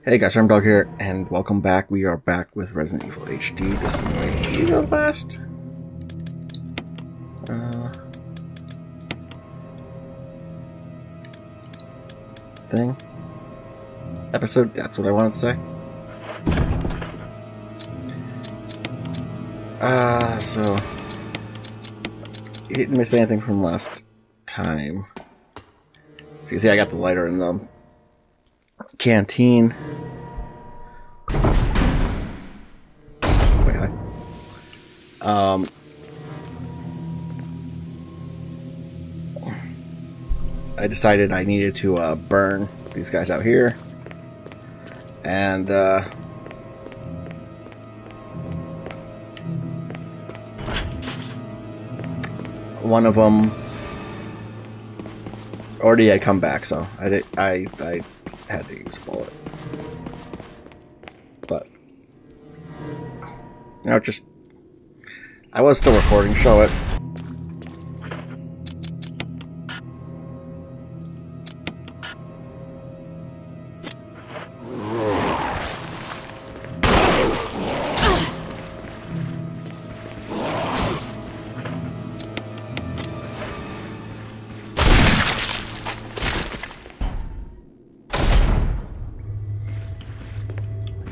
Hey guys, HermdoGG here, and welcome back. We are back with Resident Evil HD. This is going to be the last episode. That's what I wanted to say. So you didn't miss anything from last time. So you can see I got the lighter in the canteen. I decided I needed to burn these guys out here, and one of them already had come back, so I had to use a bullet. But you know, I was still recording. Show it.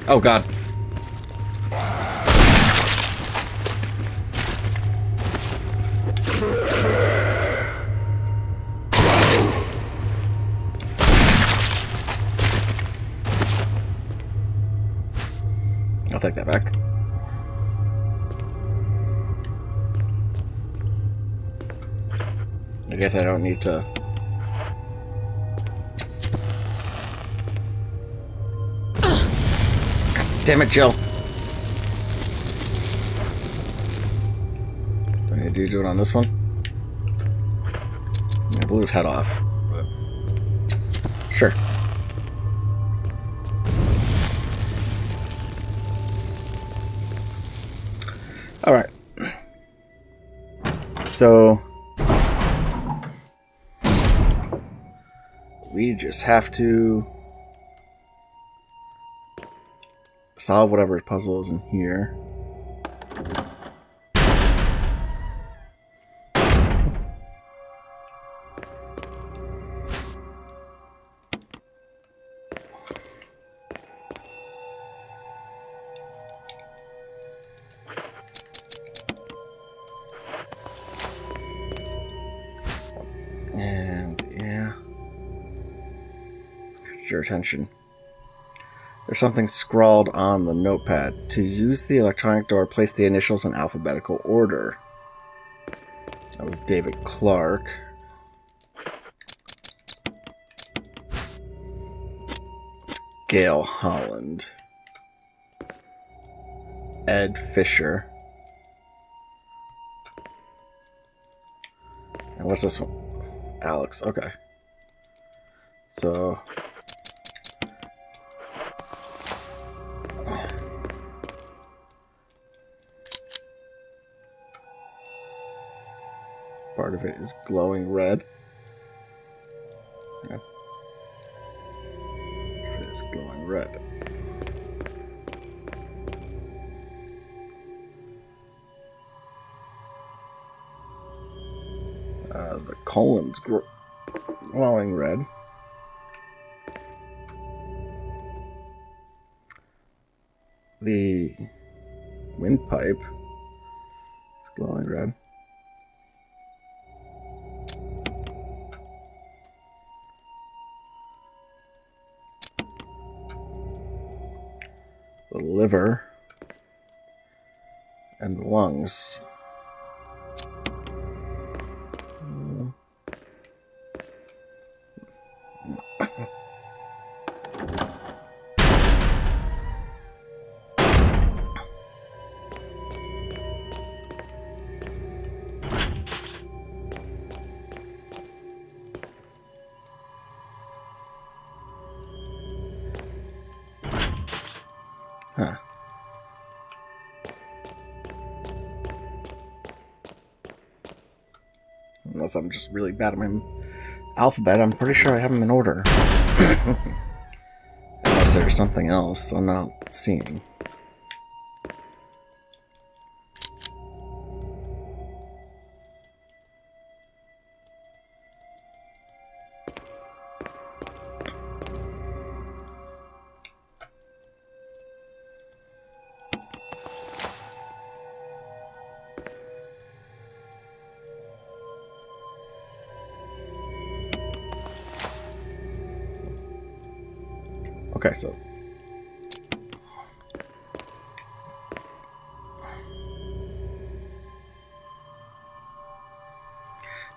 Oh God. I'll take that back. I guess I don't need to. Damn it, Jill. Do I need to do it on this one? I blew his head off, but sure. Alright. So we just have to solve whatever puzzle is in here. And yeah, get your attention. There's something scrawled on the notepad. To use the electronic door, place the initials in alphabetical order. That was David Clark. It's Gail Holland. Ed Fisher. And what's this one? Alex. Okay. So part of it is glowing red. Yeah. It is glowing red. The colon's glowing red. The windpipe is glowing red. The liver and the lungs. Huh. Unless I'm just really bad at my alphabet, I'm pretty sure I have them in order. And Unless there's something else I'm not seeing. Okay, so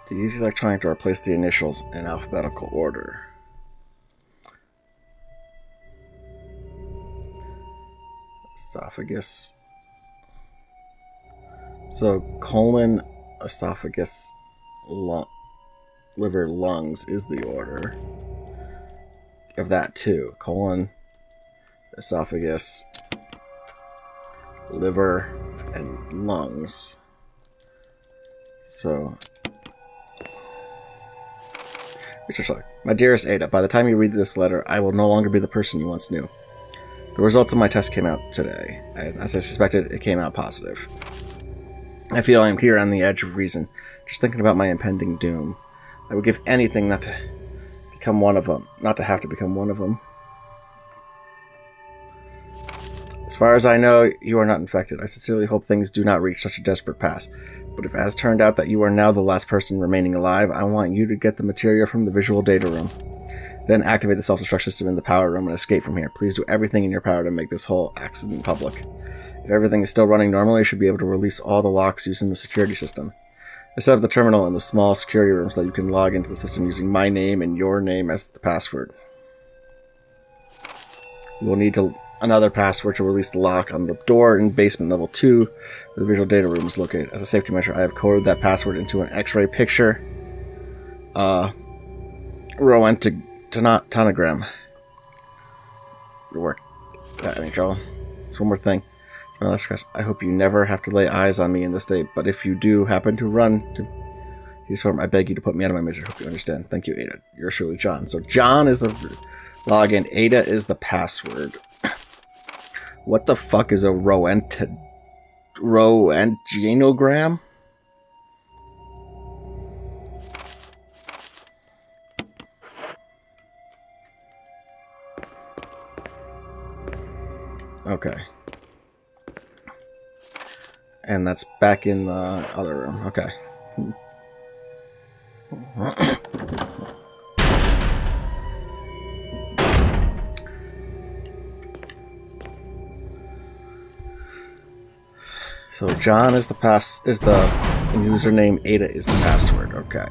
to use the electronic door, place the initials in alphabetical order. Esophagus. So colon, esophagus, liver, lungs is the order of that too. Colon, esophagus, liver, and lungs. So, my dearest Ada, by the time you read this letter, I will no longer be the person you once knew. The results of my test came out today, and as I suspected, it came out positive. I feel I am here on the edge of reason, just thinking about my impending doom. I would give anything not to become one of them, not to have to become one of them. As far as I know, you are not infected. I sincerely hope things do not reach such a desperate pass. But if it has turned out that you are now the last person remaining alive, I want you to get the material from the visual data room. Then activate the self-destruct system in the power room and escape from here. Please do everything in your power to make this whole accident public. If everything is still running normally, you should be able to release all the locks using the security system. I set up the terminal in the small security room so that you can log into the system using my name and your name as the password. You will need another password to release the lock on the door in basement level 2 where the visual data room is located. As a safety measure, I have coded that password into an X-ray picture tonogram. Work that any trouble. There's one more thing. I hope you never have to lay eyes on me in this state, but if you do happen to run to his form, I beg you to put me out of my misery. Hope you understand. Thank you, Ada. Yours truly, John. So John is the login. Ada is the password. What the fuck is a röntgenogram? Okay. And that's back in the other room. Okay. So John is the username, Ada is the password. Okay.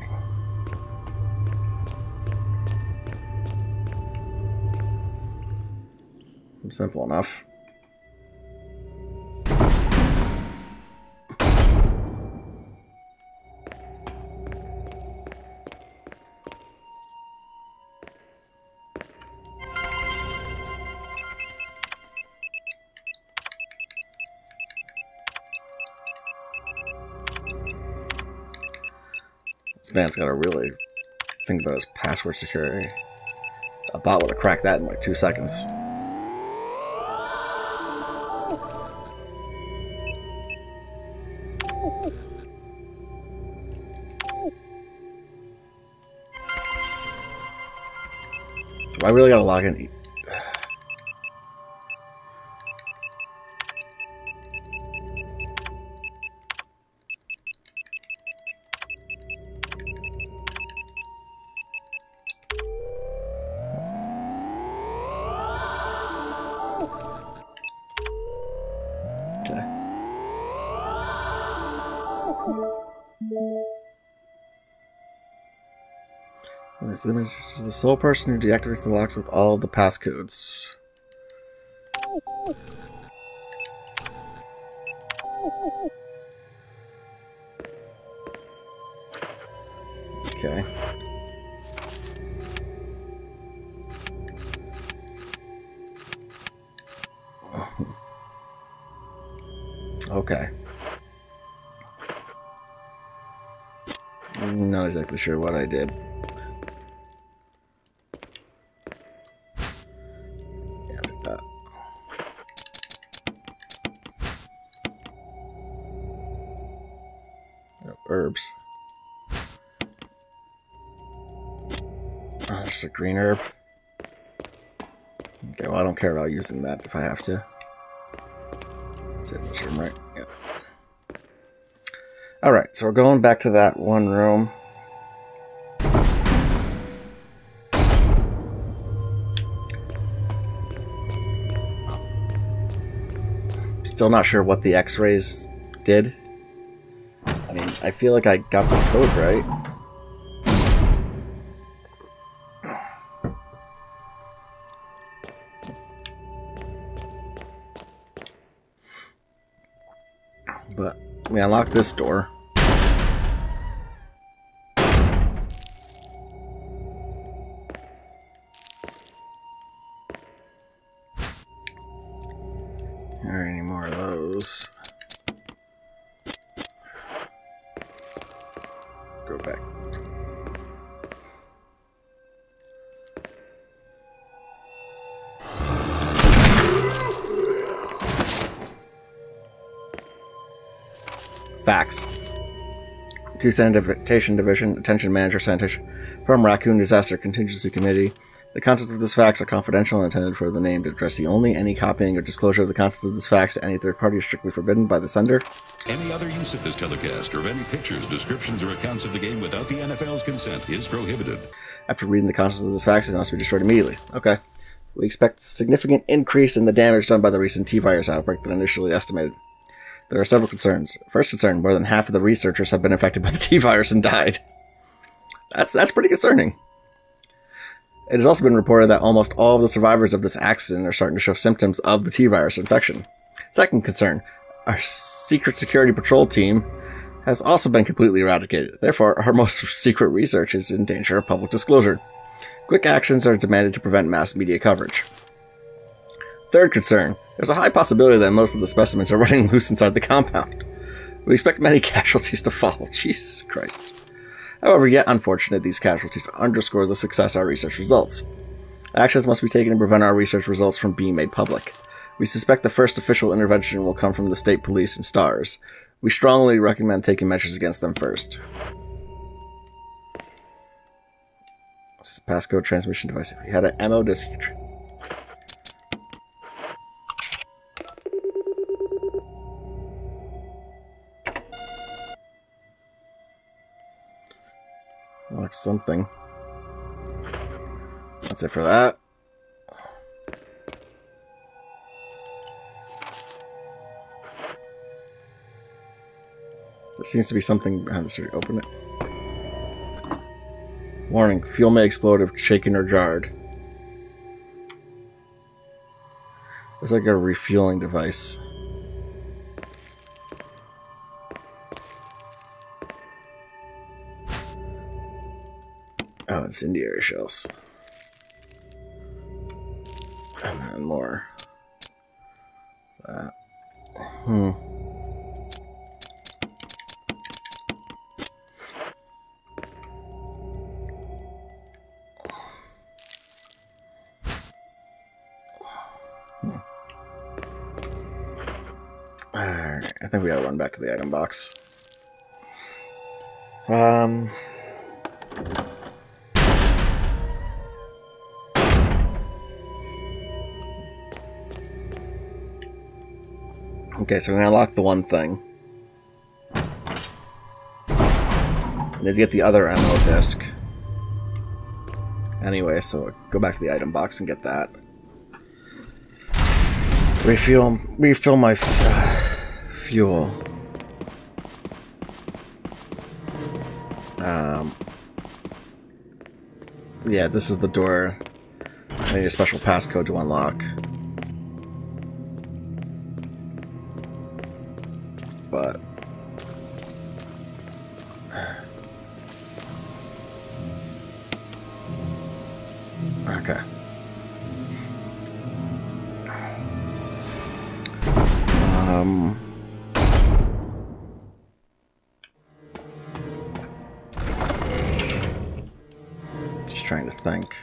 Simple enough. This man's got to really think about his password security. A bot would have cracked that in like 2 seconds. Do I really gotta log in? This image is the sole person who deactivates the locks with all the passcodes. Okay. Okay. I'm not exactly sure what I did. Oh, there's a green herb. Okay, well, I don't care about using that if I have to. That's it in this room, right? Yeah. Alright, so we're going back to that one room. Still not sure what the X-rays did. I mean, I feel like I got the code right. But we unlocked this door. Alright, any more of those? Go back. Facts. To Sanitation Division, Attention Manager Sanitation from Raccoon Disaster Contingency Committee. The contents of this fax are confidential and intended for the named addressee only. Any copying or disclosure of the contents of this fax to any third party is strictly forbidden by the sender. Any other use of this telecast or of any pictures, descriptions, or accounts of the game without the NFL's consent is prohibited. After reading the contents of this fax, it must be destroyed immediately. Okay. We expect a significant increase in the damage done by the recent T-virus outbreak than initially estimated. There are several concerns. First concern, more than half of the researchers have been infected by the T-virus and died. That's pretty concerning. It has also been reported that almost all of the survivors of this accident are starting to show symptoms of the T-virus infection. Second concern, our secret security patrol team has also been completely eradicated. Therefore, our most secret research is in danger of public disclosure. Quick actions are demanded to prevent mass media coverage. Third concern, there's a high possibility that most of the specimens are running loose inside the compound. We expect many casualties to follow. Jesus Christ. However, yet unfortunate, these casualties underscore the success of our research results. Actions must be taken to prevent our research results from being made public. We suspect the first official intervention will come from the state police and STARS. We strongly recommend taking measures against them first. This is a passcode transmission device. If we had an ammo disc... like something. That's it for that. There seems to be something behind the street. Open it. Warning, fuel may explode if shaken or jarred. It's like a refueling device. Oh, incendiary shells. And then more. That. Alright, I think we gotta run back to the item box. Okay, so we're gonna unlock the one thing. I need to get the other ammo disc. Anyway, so go back to the item box and get that. Refill my fuel. Yeah, this is the door. I need a special passcode to unlock. But okay. Just trying to think.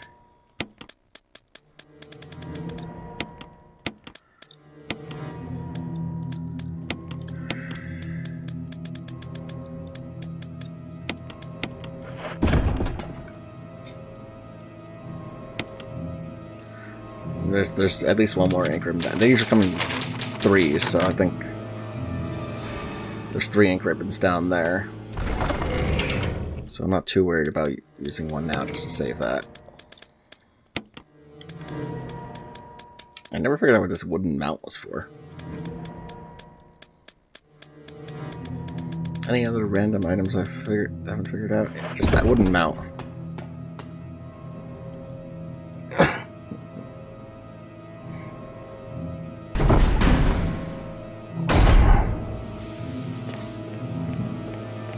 There's at least one more ink ribbon. They usually come in threes, so I think there's 3 ink ribbons down there. So I'm not too worried about using one now just to save that. I never figured out what this wooden mount was for. Any other random items I haven't figured out? Yeah, just that wooden mount.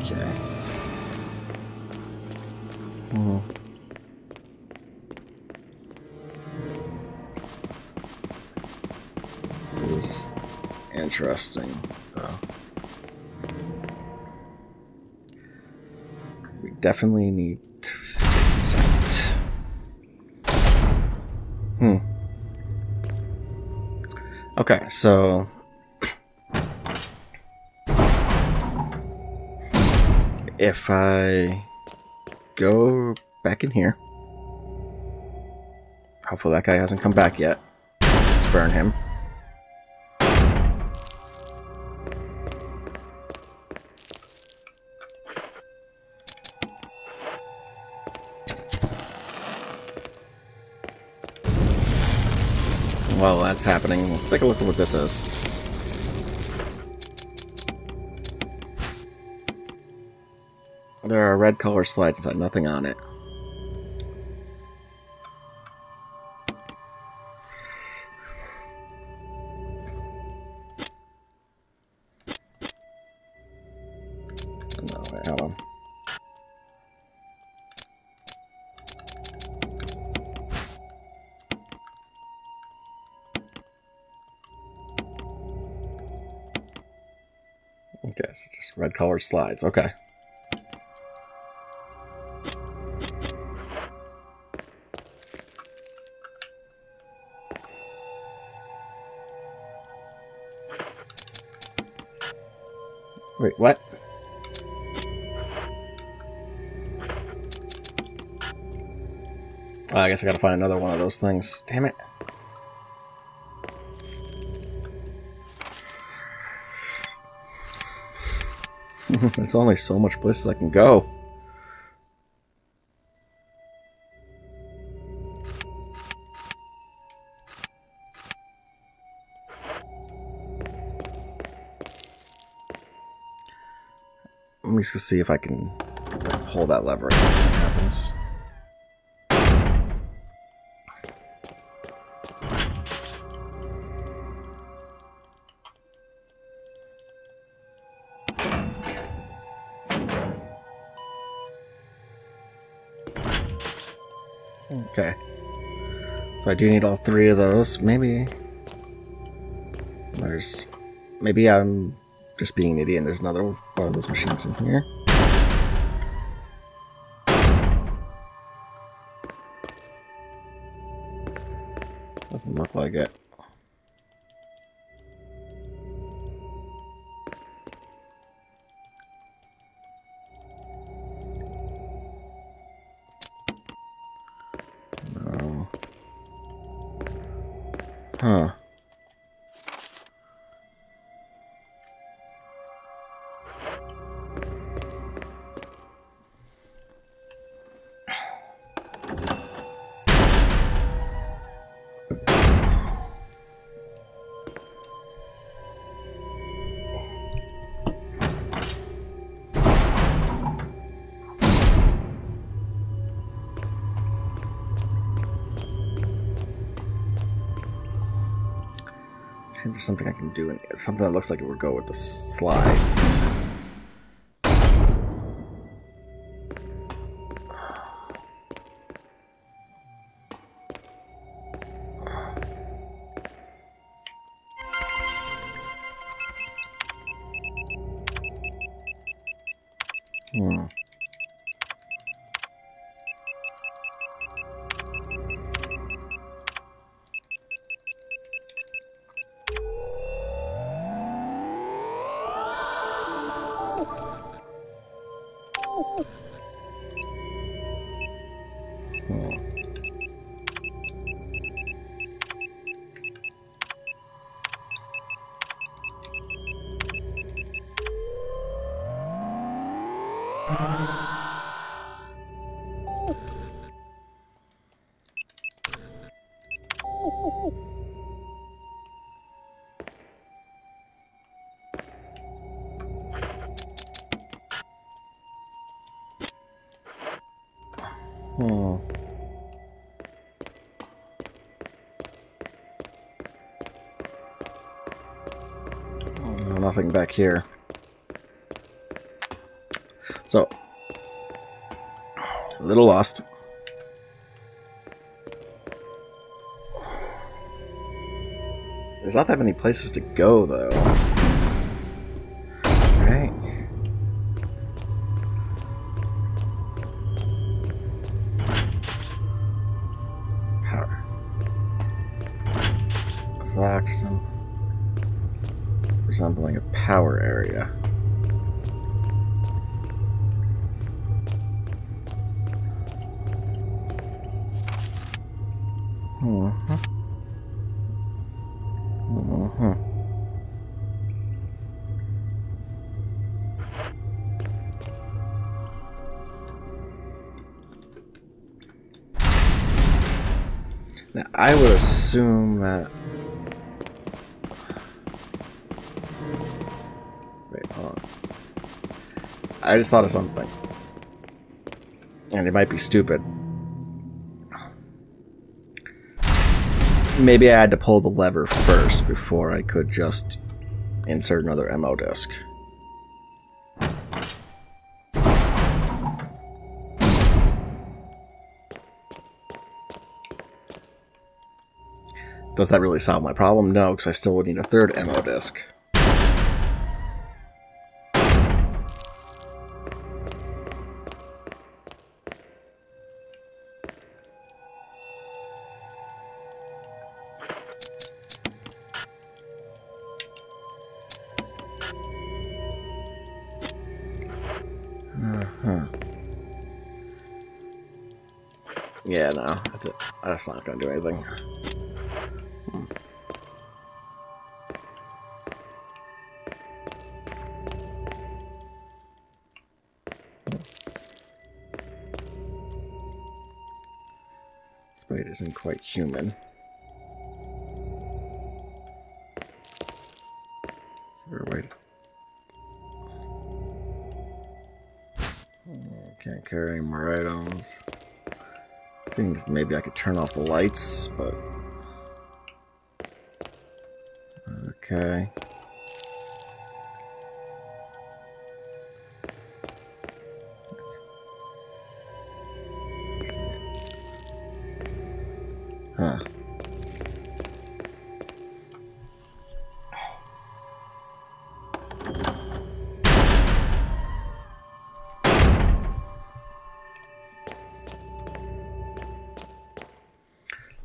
Okay. This is interesting, though. We definitely need to fix it. Okay, so if I go back in here, hopefully that guy hasn't come back yet. Just burn him. While that's happening, let's take a look at what this is. There are red color slides inside, nothing on it. No, wait, hold on. Okay, so just red colored slides. Okay. Wait, what? Oh, I guess I gotta find another one of those things. Damn it. There's only so much places I can go. Let me just see if I can pull that lever and see what happens. Okay. So I do need all 3 of those. Maybe I'm just being an idiot and there's another one of those machines in here. Doesn't look like it. No. Huh. There's something I can do, and something that looks like it would go with the slides. Hmm. Oh, nothing back here. So, a little lost. There's not that many places to go, though. Right? Power. Select some resembling a power area. Now, I would assume that... Wait, hold on. I just thought of something. And it might be stupid. Maybe I had to pull the lever first before I could just insert another MO disc. Does that really solve my problem? No, because I still would need a third MO disc. Yeah, no, that's not going to do anything. This blade isn't quite human. Is there a way to... Can't carry any more items. I think maybe I could turn off the lights, but... Okay. Huh.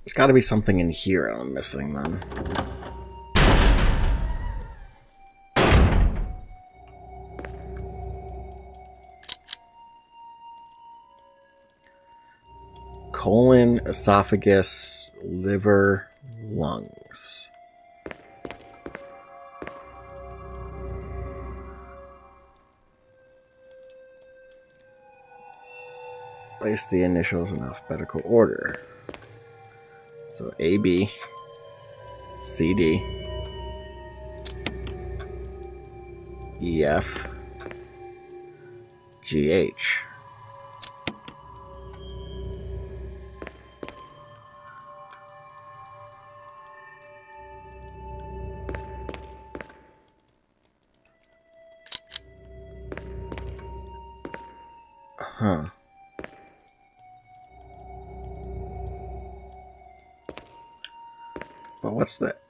There's got to be something in here I'm missing, then. Colon, esophagus, liver, lungs. Place the initials in alphabetical order. So A, B, C, D, E, F, G, H. Huh. But what's that?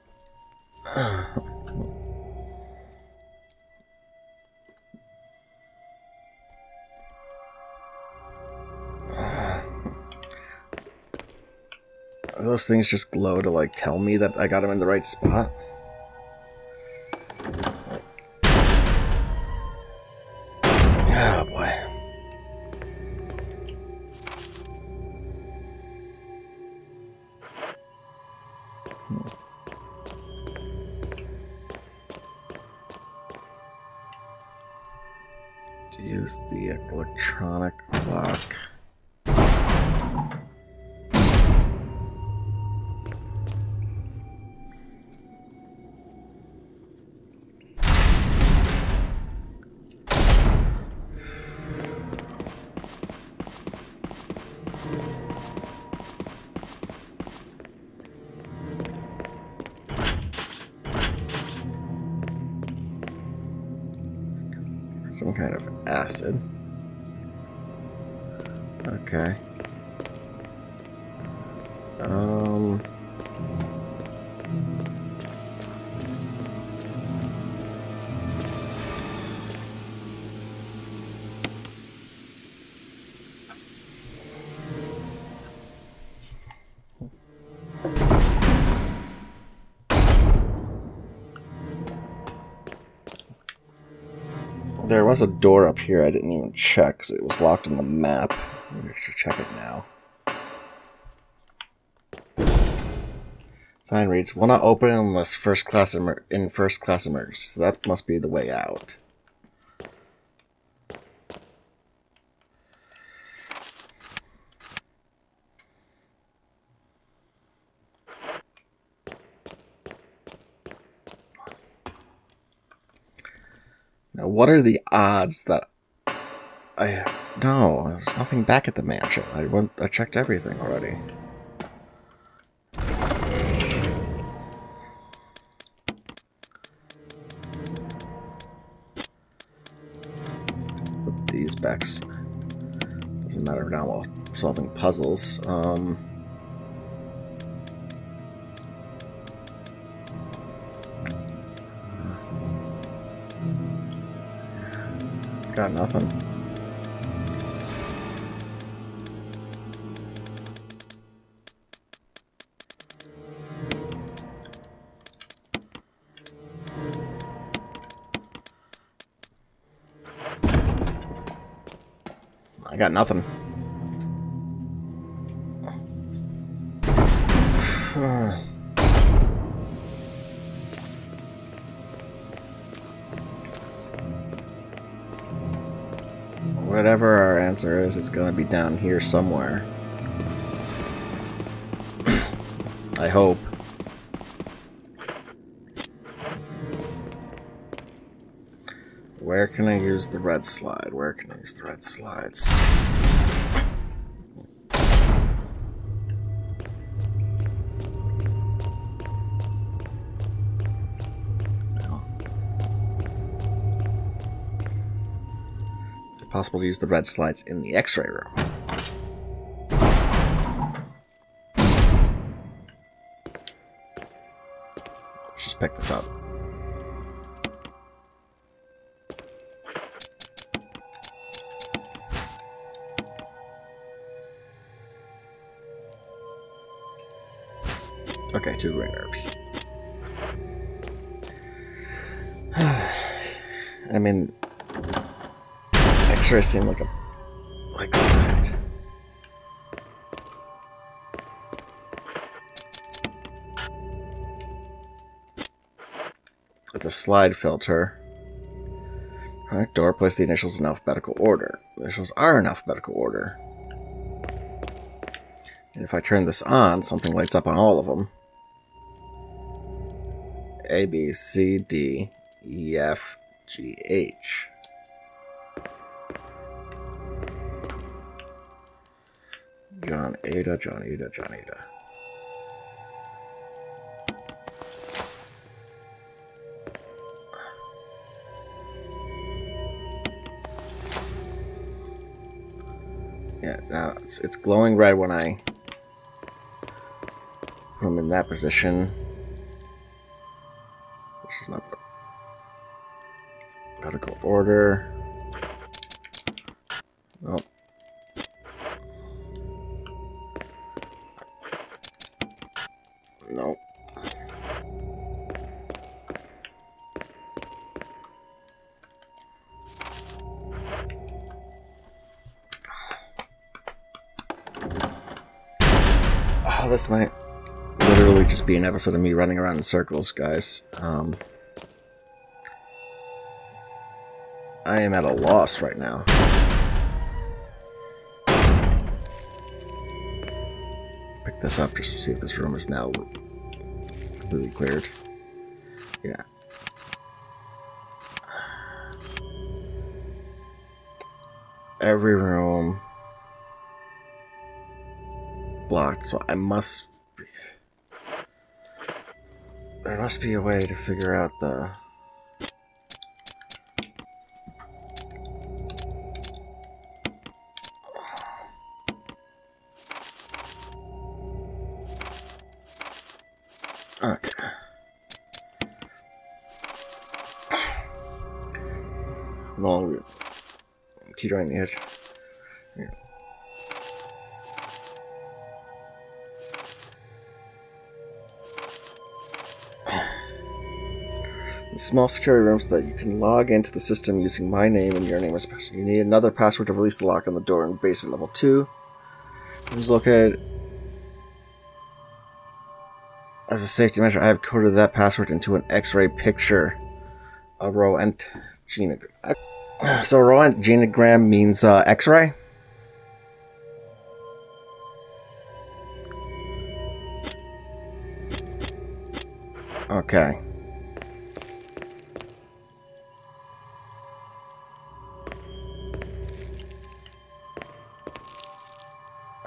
Those things just glow to, like, tell me that I got them in the right spot? Oh, boy. To use the electronic clock. Some kind of acid. Okay. There was a door up here I didn't even check because it was locked on the map. Maybe I should check it now. Sign reads, will not open unless first class emergency. So that must be the way out. Now, what are the odds that no, there's nothing back at the mansion. I checked everything already. Put these back. Doesn't matter now while solving puzzles. Got nothing. I got nothing. Whatever our answer is, it's gonna be down here somewhere. I hope. Where can I use the red slide? Where can I use the red slides? Is it possible to use the red slides in the X-ray room? Let's just pick this up. Okay, 2 green herbs. I mean, X-rays seem like that. It's a slide filter. Alright, door, place the initials in alphabetical order. The initials are in alphabetical order. And if I turn this on, something lights up on all of them. A, B, C, D, E, F, G, H. John Ada, John Ada, John Ada. Yeah, now it's glowing red when I put them in that position. Which is not alphabetical order. Oh. No. Oh, this might literally just be an episode of me running around in circles, guys. I am at a loss right now. Pick this up just to see if this room is now completely cleared. Yeah. Every room blocked, so there must be a way to figure out the Okay. No longer teetering the edge. Here. Small security room so that you can log into the system using my name and your name as password. You need another password to release the lock on the door in basement level 2. It was located as a safety measure. I have coded that password into an X-ray picture. A Roent genogram. So Roent genogram means X-ray. Okay.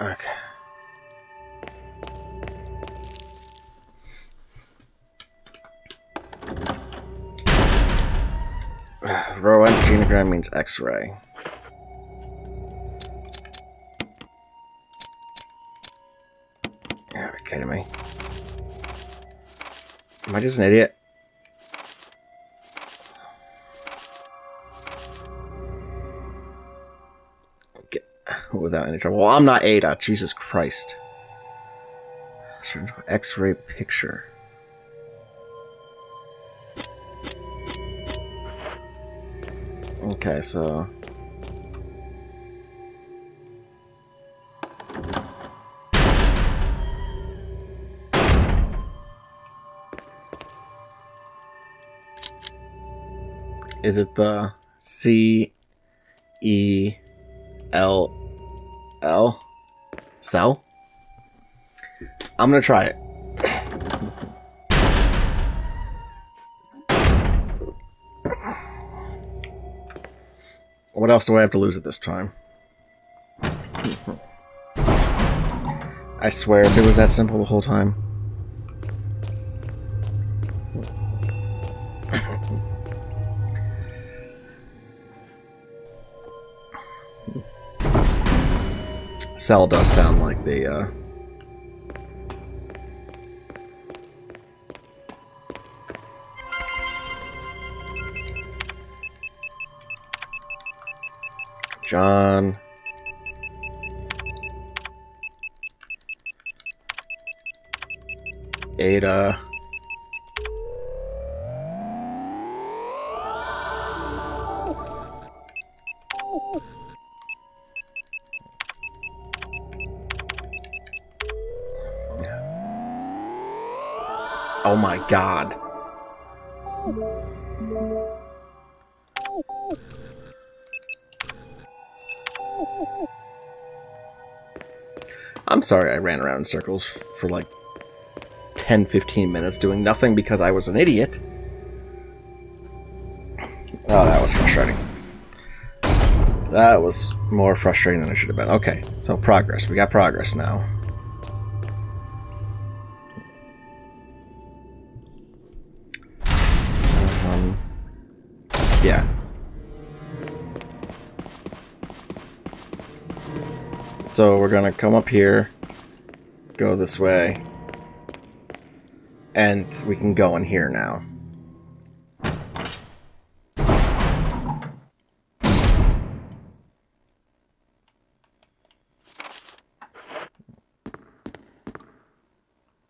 Okay. Roent genogram means X-ray. Are you kidding me? Am I just an idiot? Get without any trouble. Well, I'm not Ada. Jesus Christ. X-ray picture. Okay, so... Is it the C-E-L-L? Cell? I'm gonna try it. What else do I have to lose at this time? I swear, if it was that simple the whole time. Cell does sound like the, John. Ada. Oh my God. I'm sorry I ran around in circles for like 10-15 minutes doing nothing because I was an idiot. Oh, that was frustrating. That was more frustrating than it should have been. Okay, so progress. We got progress now. Yeah. So we're gonna come up here, go this way, and we can go in here now.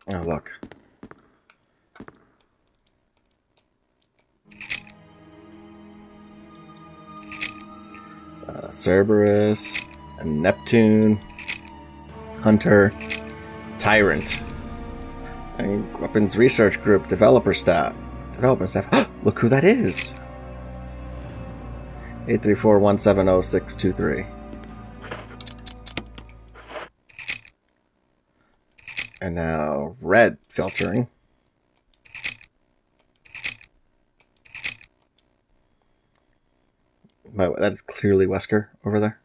Oh, look. Cerberus, and Neptune, Hunter, Tyrant, and Weapons Research Group, Development Staff. Look who that is! 834-170-623. And now red filtering. But that is clearly Wesker over there.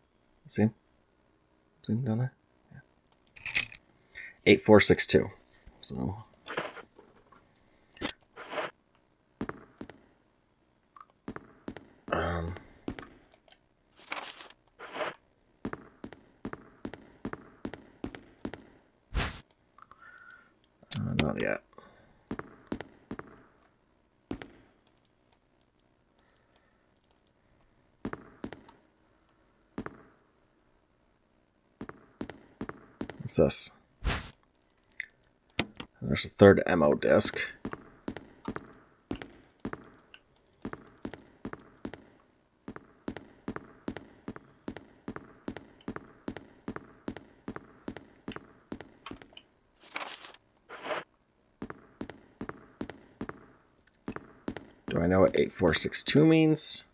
See him? See him down there? Yeah. 8462. So. Not yet. What's this? There's a third ammo disc. Do I know what 8462 means?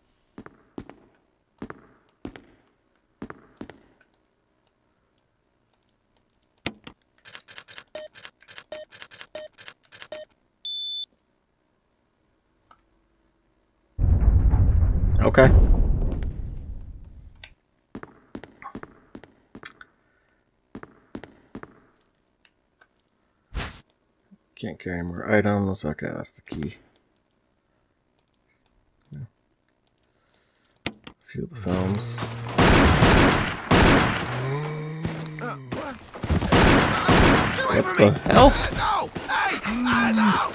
Okay. Can't carry more items. Okay, that's the key. A few of the films. What the hell? No! Hey! No!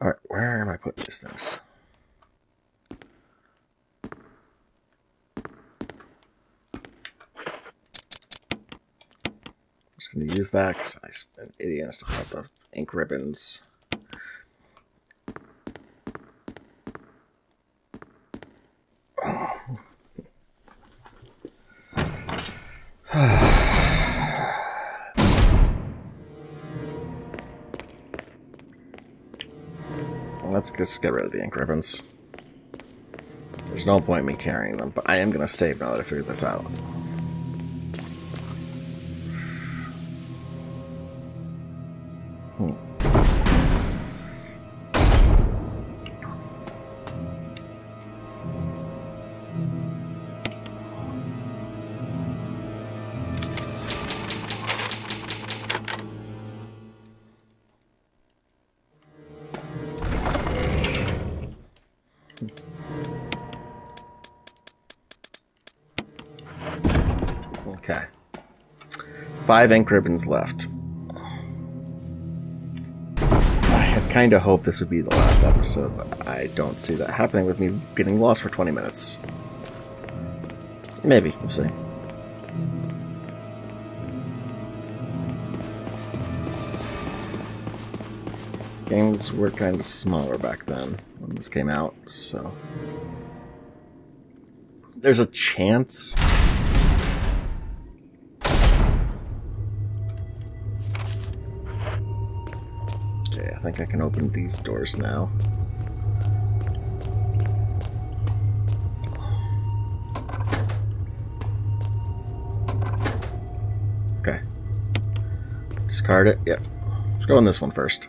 Alright, where am I putting these things? I'm just going to use that because I'm an idiot and stuff about the ink ribbons. Let's just get rid of the ink ribbons. There's no point in me carrying them, but I am going to save now that I figured this out. Okay. 5 ink ribbons left. I had kind of hoped this would be the last episode, but I don't see that happening with me getting lost for 20 minutes. Maybe. We'll see. Games were kind of smaller back then when this came out, so... There's a chance... I think I can open these doors now. Okay. Discard it. Yep. Let's go on this one first.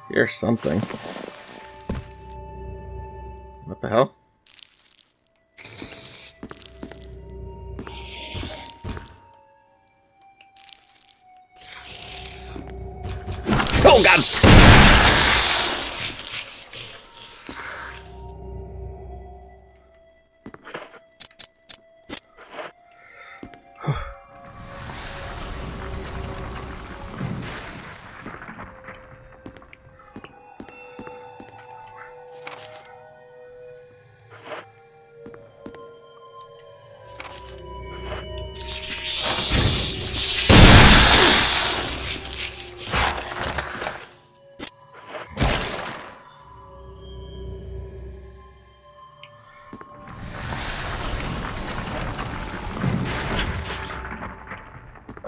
Here's something. What the hell? Oh God!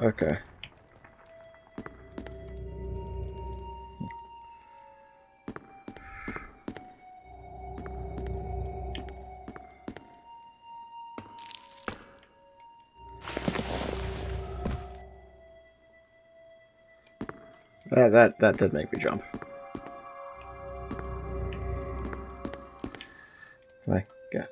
Okay. That did make me jump. Like, yeah.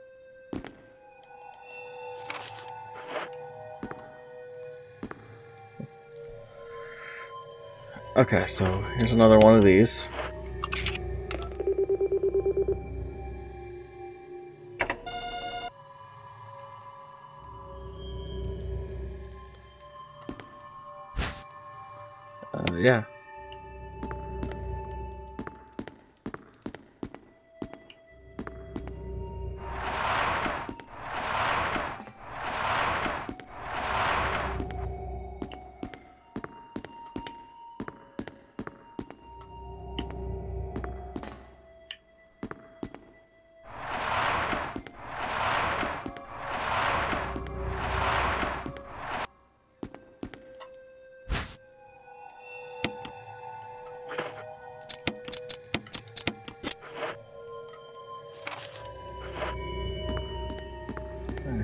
Okay, so here's another one of these. Yeah.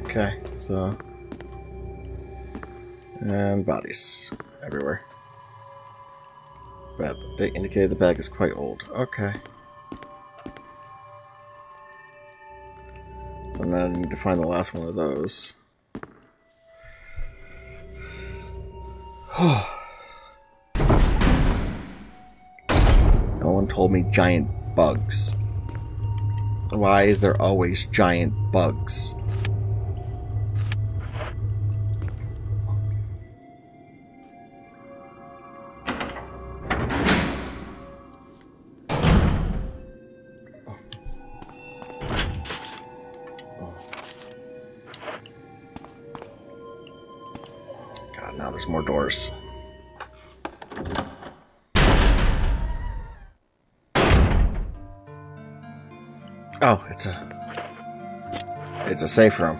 Okay, so... And bodies everywhere. But the date indicated the bag is quite old. Okay. So now I need to find the last one of those. No one told me giant bugs. Why is there always giant bugs? God, now there's more doors. Oh, it's a safe room.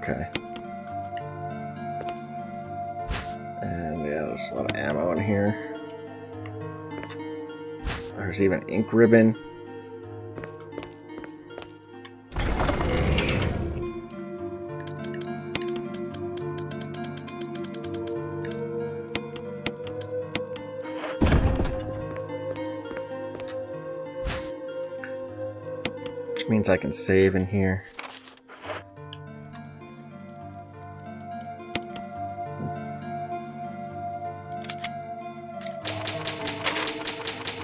Okay. And yeah, there's a lot of ammo in here. There's even ink ribbon. Which means I can save in here.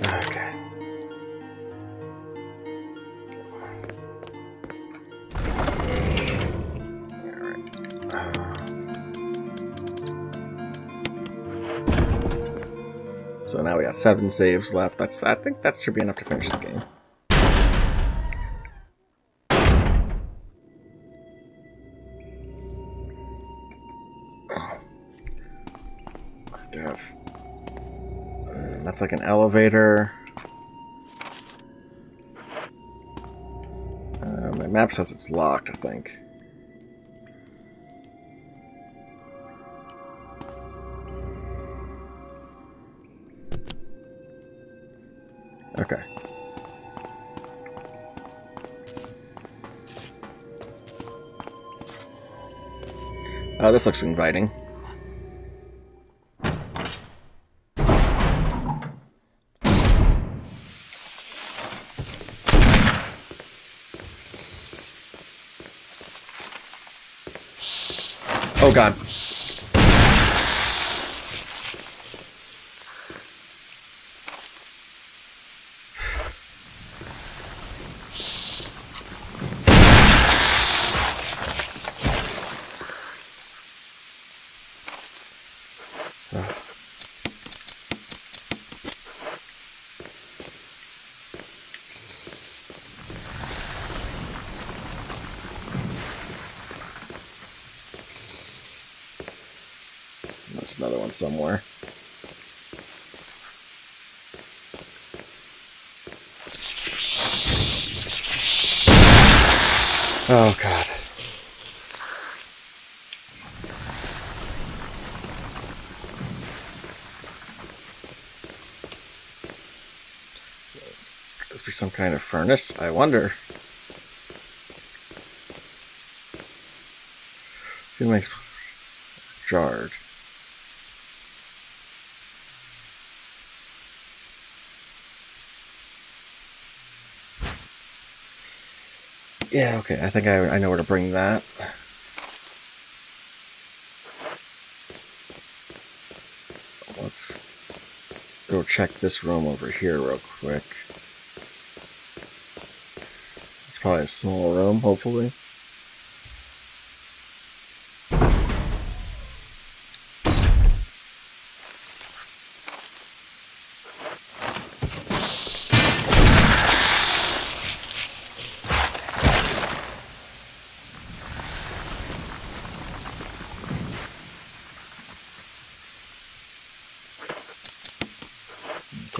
Okay. So now we got 7 saves left. I think that should be enough to finish the game. I do have. That's like an elevator. My map says it's locked, I think. Okay. This looks inviting. Oh god. There's another one somewhere. Oh, God. Could this be some kind of furnace? I wonder. Who makes jarred? Yeah, okay. I think I know where to bring that. Let's go check this room over here real quick. It's probably a small room, hopefully.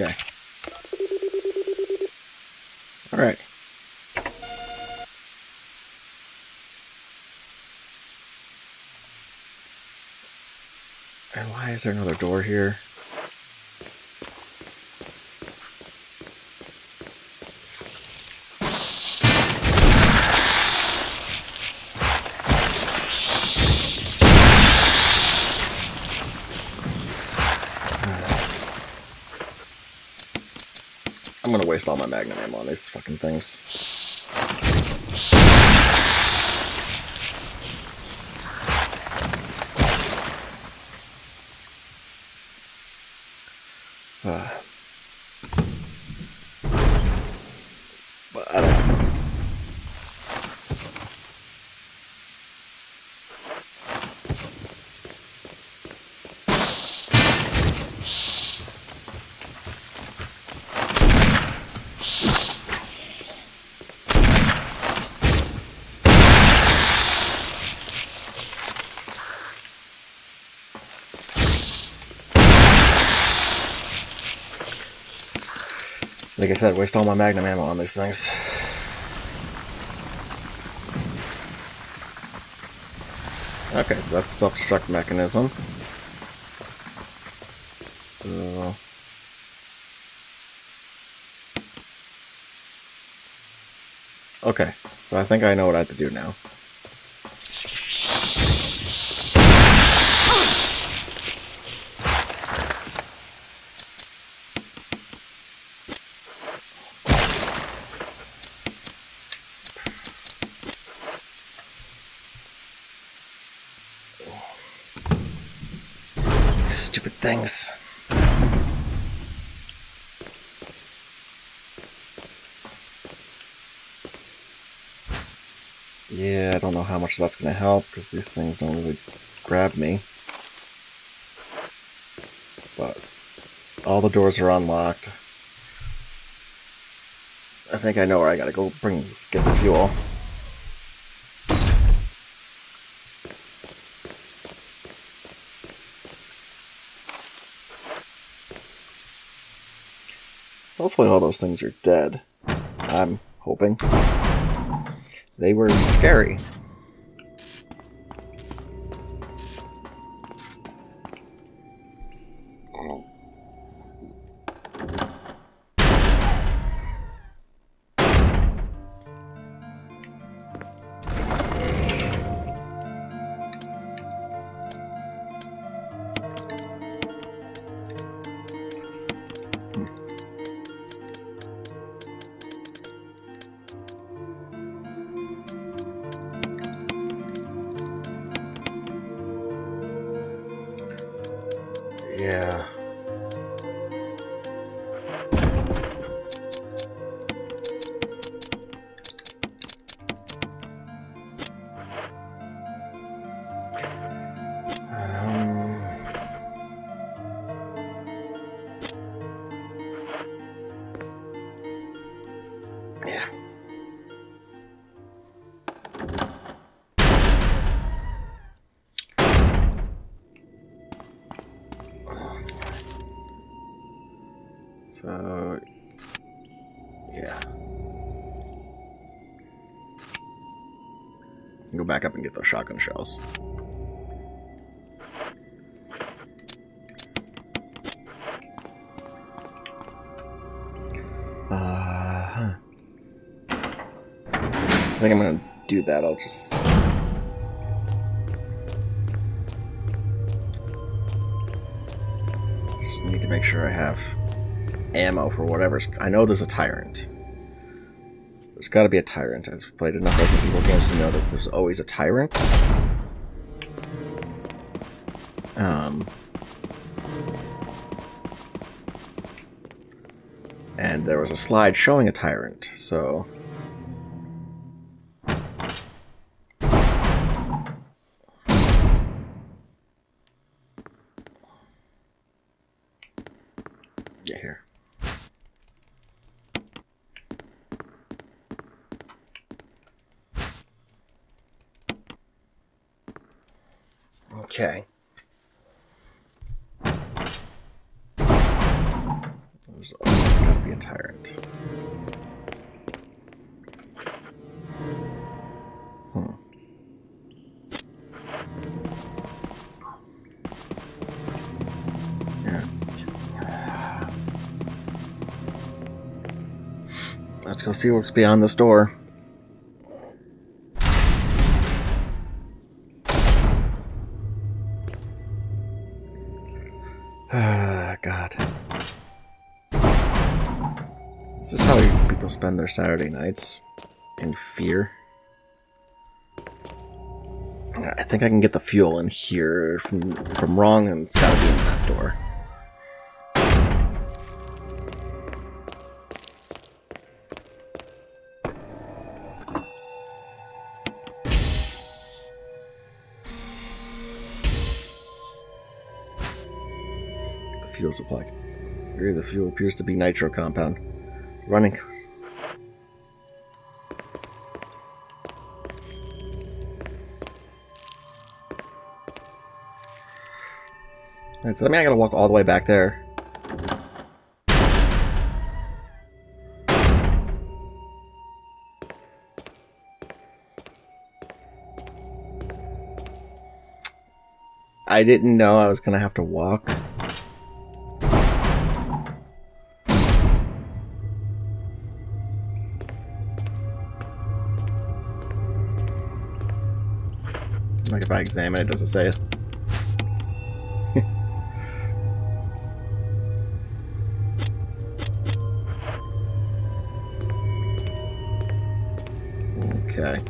Okay. All right. And why is there another door here? I'm gonna waste all my magnum ammo on these fucking things. But I don't. Like I said, waste all my magnum ammo on these things. Okay, so that's the self-destruct mechanism. So... okay, so I think I know what I have to do now. Stupid things. Yeah, I don't know how much that's going to help because these things don't really grab me. But all the doors are unlocked. I think I know where I gotta go get the fuel. Hopefully all those things are dead. I'm hoping. They were scary. Yeah. Yeah. So, yeah. Go back up and get those shotgun shells. I think I'm gonna do that. I'll just need to make sure I have ammo for whatever's. I know there's a Tyrant. There's got to be a Tyrant. I've played enough Resident Evil games to know that there's always a Tyrant. And there was a slide showing a Tyrant, so... Yeah, here. Okay. There's always got to be a Tyrant. Yeah. Let's go see what's beyond this door. God. Is this how people spend their Saturday nights? In fear? I think I can get the fuel in here from wrong, and it's gotta be in that door. Fuel supply. Here, the fuel appears to be nitro compound. Running. Alright, so that means I gotta walk all the way back there. I didn't know I was gonna have to walk. Like if I examine it, does it say it? Okay.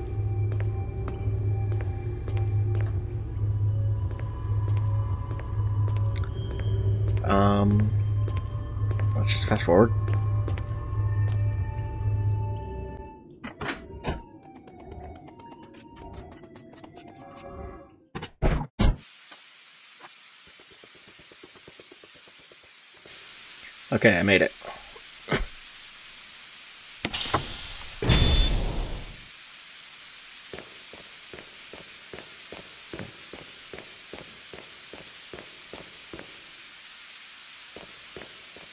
Let's just fast forward. Okay, I made it.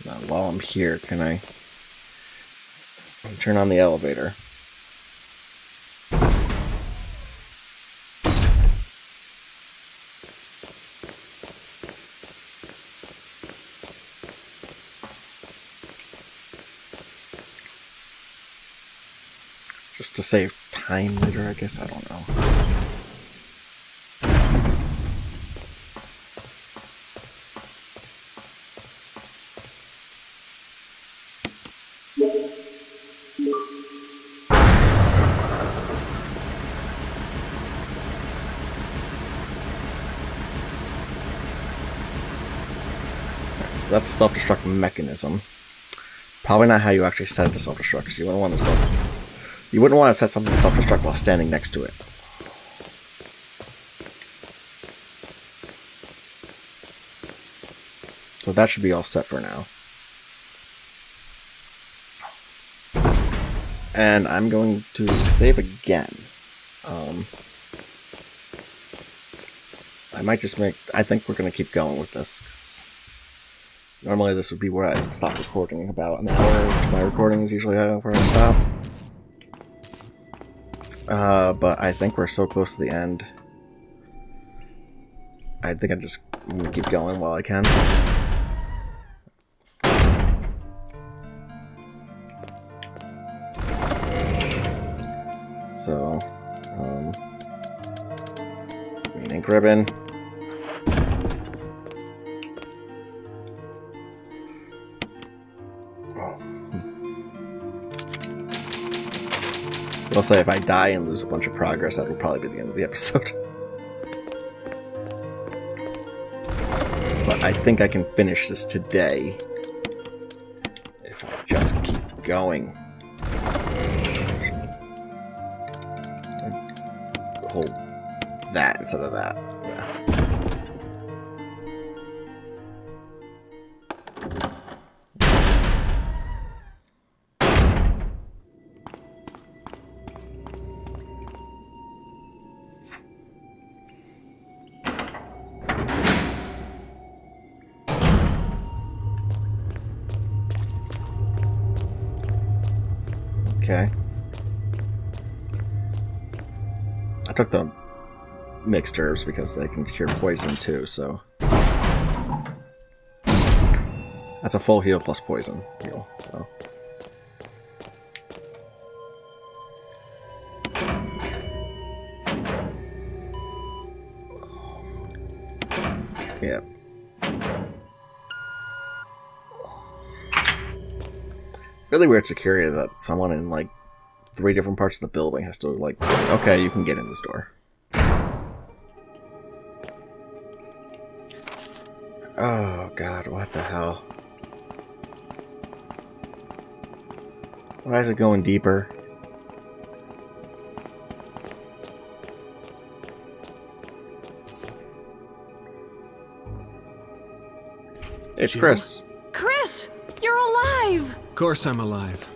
Now, while I'm here, can I turn on the elevator? Just to save time later, I guess. I don't know. Right, so that's the self-destruct mechanism. Probably not how you actually set it to self-destruct, because you wouldn't want to You wouldn't want to set something to self-destruct while standing next to it. So that should be all set for now. And I'm going to save again. I might just make... I think we're going to keep going with this, 'cause normally this would be where I stop recording. About an hour to my recording is usually where I stop. But I think we're so close to the end. I think I'm gonna keep going while I can. So, ink ribbon. I'll say if I die and lose a bunch of progress, that will probably be the end of the episode. But I think I can finish this today if I just keep going. Hold that instead of that. Yeah. Okay. I took the mixed herbs because they can cure poison too, so... That's a full heal plus poison heal, so... Yep. Really weird security that someone in like 3 different parts of the building has to like, okay, you can get in this door. Oh god, what the hell? Why is it going deeper? It's Jill? Chris. Chris! You're alive! Of course I'm alive.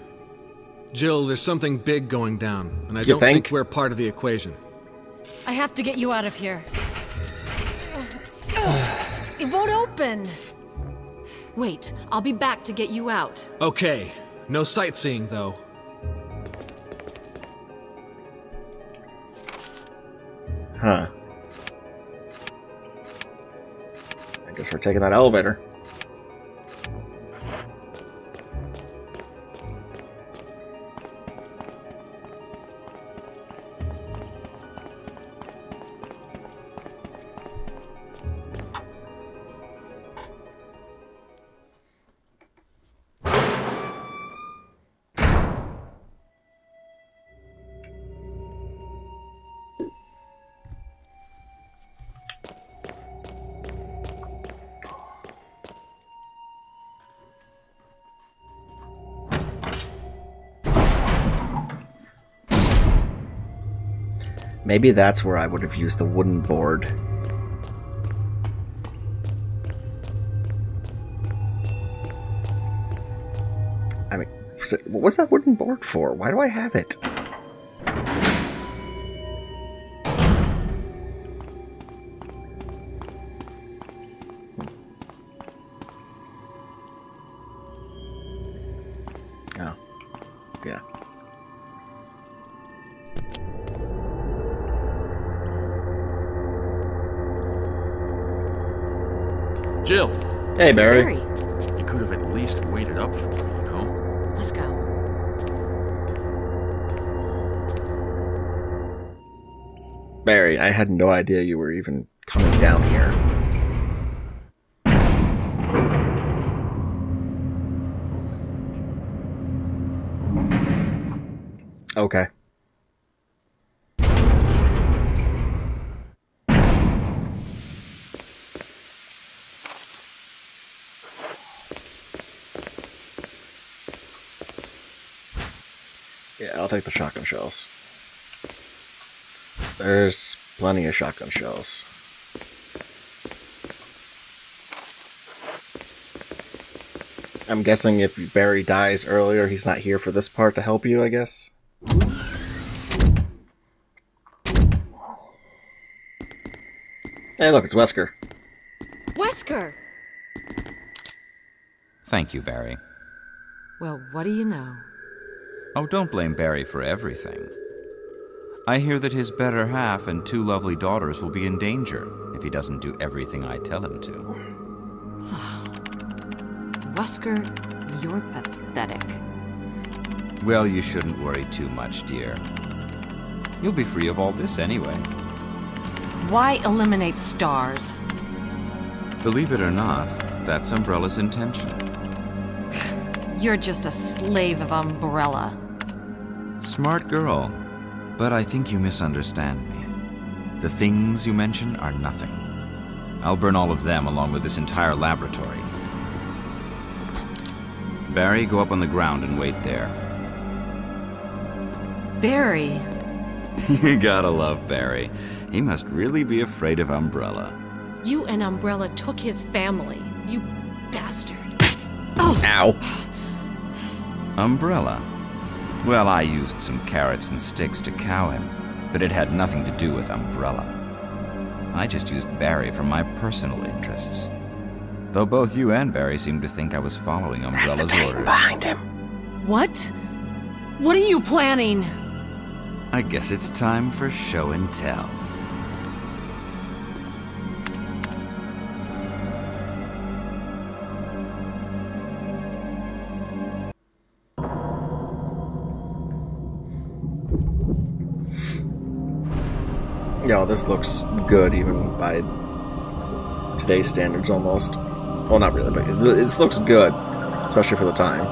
Jill, there's something big going down, and I You don't think? think we're part of the equation. I have to get you out of here. It won't open. Wait, I'll be back to get you out. Okay, no sightseeing though. Huh. I guess we're taking that elevator. Maybe that's where I would have used the wooden board. I mean, what's that wooden board for? Why do I have it? Oh, yeah. Jill, Hey, Barry. you could have at least waited up for me, you know? Let's go. Barry, I had no idea you were even coming down here. Okay. Yeah, I'll take the shotgun shells. There's plenty of shotgun shells. I'm guessing if Barry dies earlier, he's not here for this part to help you, I guess? Hey, look, it's Wesker. Wesker! Thank you, Barry. Well, what do you know? Oh, don't blame Barry for everything. I hear that his better half and 2 lovely daughters will be in danger if he doesn't do everything I tell him to. Wesker, you're pathetic. Well, you shouldn't worry too much, dear. You'll be free of all this anyway. Why eliminate stars? Believe it or not, that's Umbrella's intention. You're just a slave of Umbrella. Smart girl, but I think you misunderstand me. The things you mention are nothing. I'll burn all of them along with this entire laboratory. Barry, go up on the ground and wait there. Barry? You gotta love Barry. He must really be afraid of Umbrella. You and Umbrella took his family, you bastard. Oh! Ow. Umbrella? Well, I used some carrots and sticks to cow him, but it had nothing to do with Umbrella. I just used Barry for my personal interests. Though both you and Barry seem to think I was following Umbrella's orders. Behind him. What? What are you planning? I guess it's time for show and tell. Yo, this looks good even by today's standards almost. Well, not really, but this looks good, especially for the time.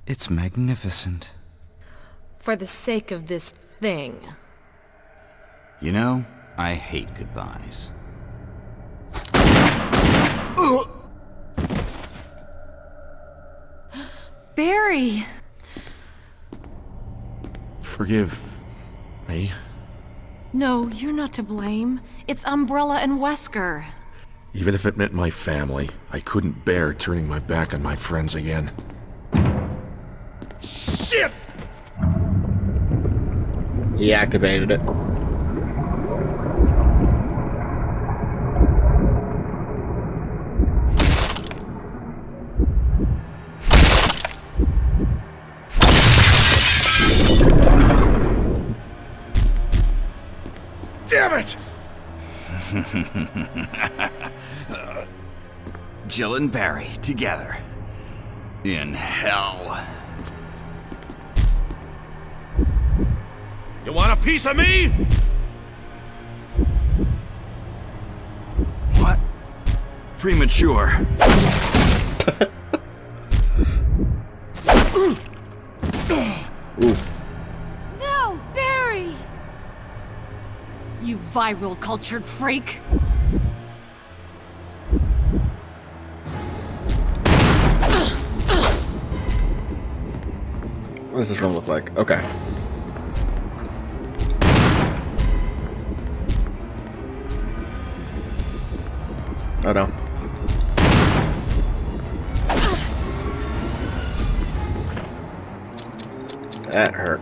It's magnificent. For the sake of this thing. You know, I hate goodbyes. Barry! Forgive me. No, you're not to blame. It's Umbrella and Wesker. Even if it meant my family, I couldn't bear turning my back on my friends again. Shit! He activated it. Damn it! Jill and Barry together. In hell. You want a piece of me? What? Premature. Ooh. No, Barry! You viral cultured freak! What does this room look like? Okay. Oh no. That hurt.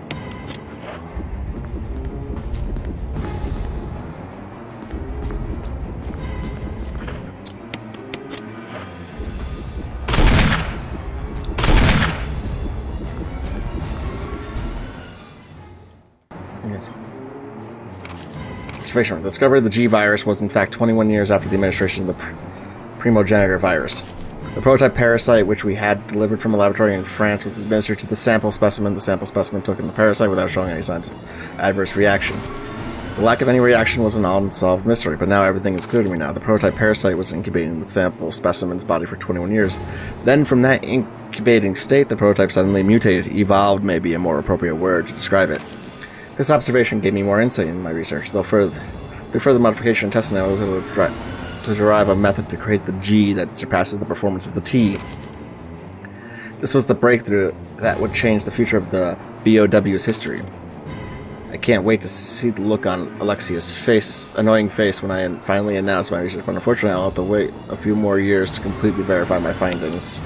Yes. Observation. Discovery of the G virus was in fact 21 years after the administration of the primogenitor virus. The prototype parasite, which we had delivered from a laboratory in France, was administered to the sample specimen. The sample specimen took in the parasite without showing any signs of adverse reaction. The lack of any reaction was an unsolved mystery, but now everything is clear to me now. The prototype parasite was incubating in the sample specimen's body for 21 years. Then, from that incubating state, the prototype suddenly mutated. Evolved may be a more appropriate word to describe it. This observation gave me more insight in my research, though through further modification and testing I was able to derive a method to create the G that surpasses the performance of the T. This was the breakthrough that would change the future of the BOW's history. I can't wait to see the look on Alexia's annoying face when I finally announce my research, but unfortunately I'll have to wait a few more years to completely verify my findings.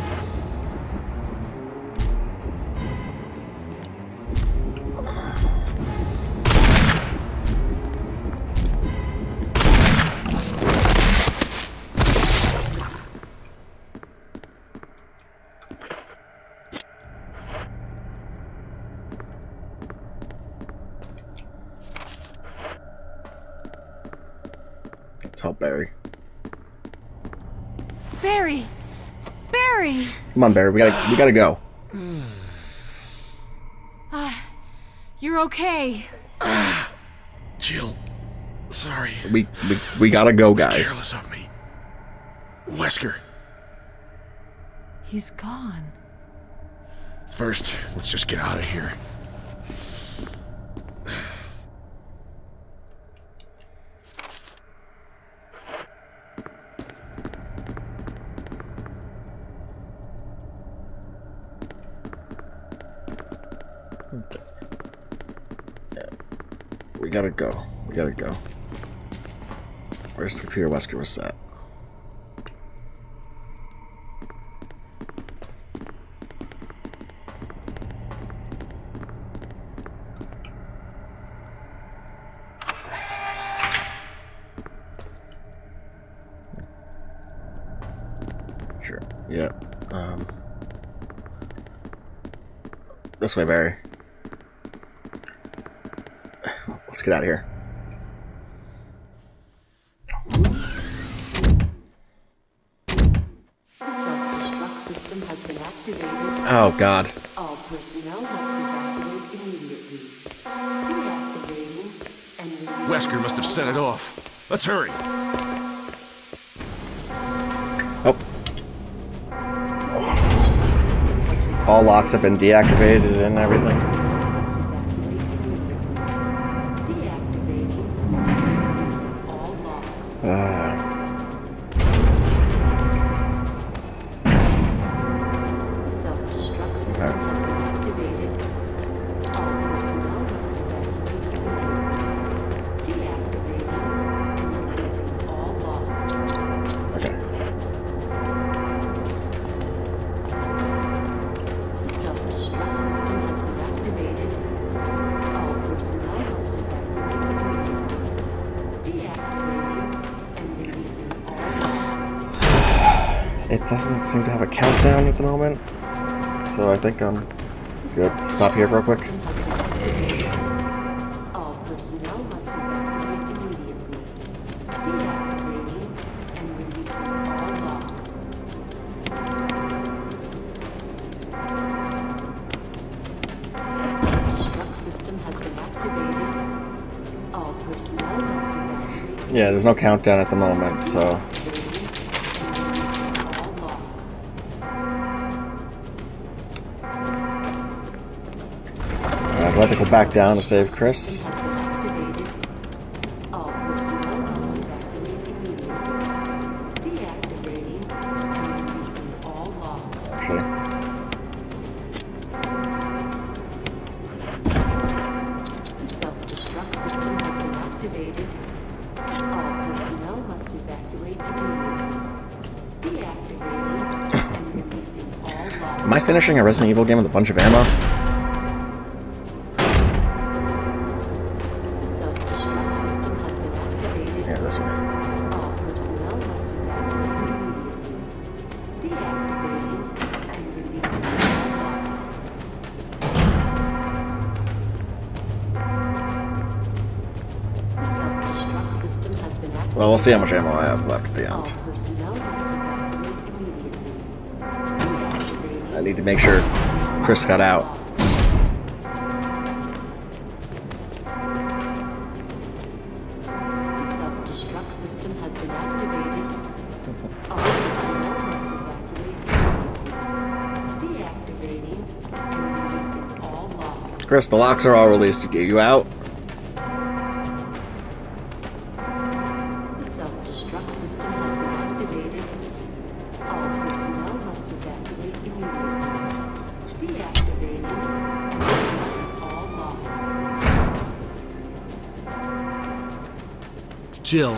help Barry. Barry! Barry! Come on, Barry. We gotta go. You're okay. Jill, sorry. We gotta go, guys. Careless of me. Wesker. He's gone. First, let's just get out of here. We gotta go. We gotta go. Where's the computer Wesker was set? Sure. Yeah. This way, Barry. Let's get out of here. Oh, God. All personnel must evacuate immediately. Deactivating and releasing. Wesker must have set it off. Let's hurry. Oh. All locks have been deactivated and everything. Self-destruct system has been activated. All personnel must evacuate immediately. Deactivating and releasing all locks. Okay. The self-destruct system has been activated. All personnel must evacuate immediately. Deactivating and releasing all locks. It doesn't seem to have a countdown at the moment, so I think I'm good to stop here real quick. All personnel must evacuate immediately. Deactivating and releasing all locks. The self-destruct system has been activated. All personnel must evacuate. Yeah, there's no countdown at the moment, so All locks. I'd like to go back down to save Chris. Activated. All personnel must evacuate immediately. Deactivating and releasing all locks. Actually, The self-destruct system has been activated. All personnel must evacuate immediately. Deactivating and releasing all locks. am I finishing a Resident Evil game with a bunch of ammo? The self-destruct system has been activated. Yeah, this way. All personnel must evacuate immediately. Deactivating and releasing all locks. The self-destruct system has been activated. Well, we'll see how much ammo I have left at the All end. personnel must evacuate immediately. Deactivating. I need to make sure Chris got out. The self-destruct system has been activated. All personnel must evacuate immediately. Deactivating and releasing all locks. Chris, the locks are all released. You out? The self-destruct system has been activated. All personnel must evacuate immediately. Deactivating and releasing all locks. Jill,